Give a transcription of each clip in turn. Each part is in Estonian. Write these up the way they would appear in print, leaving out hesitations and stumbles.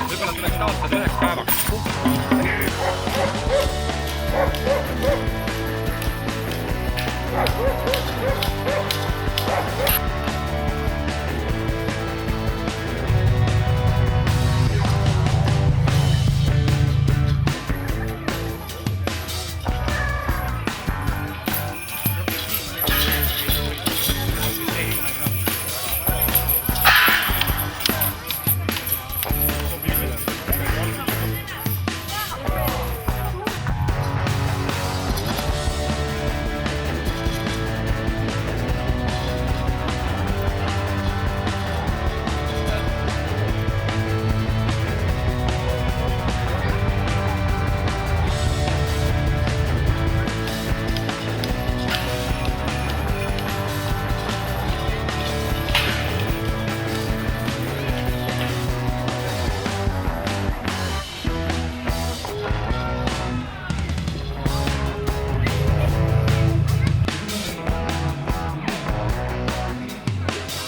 Võib-olla tuleks taastada üheks päevaks.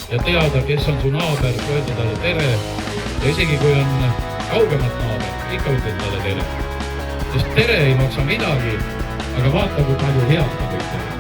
Ja teada, kes on su naaber, öelda talle tere. Ja isegi kui on kaugemat naaber, ikka ütled talle tere. Sest tere ei maksa midagi, aga vaata, kui palju head ta võib teha.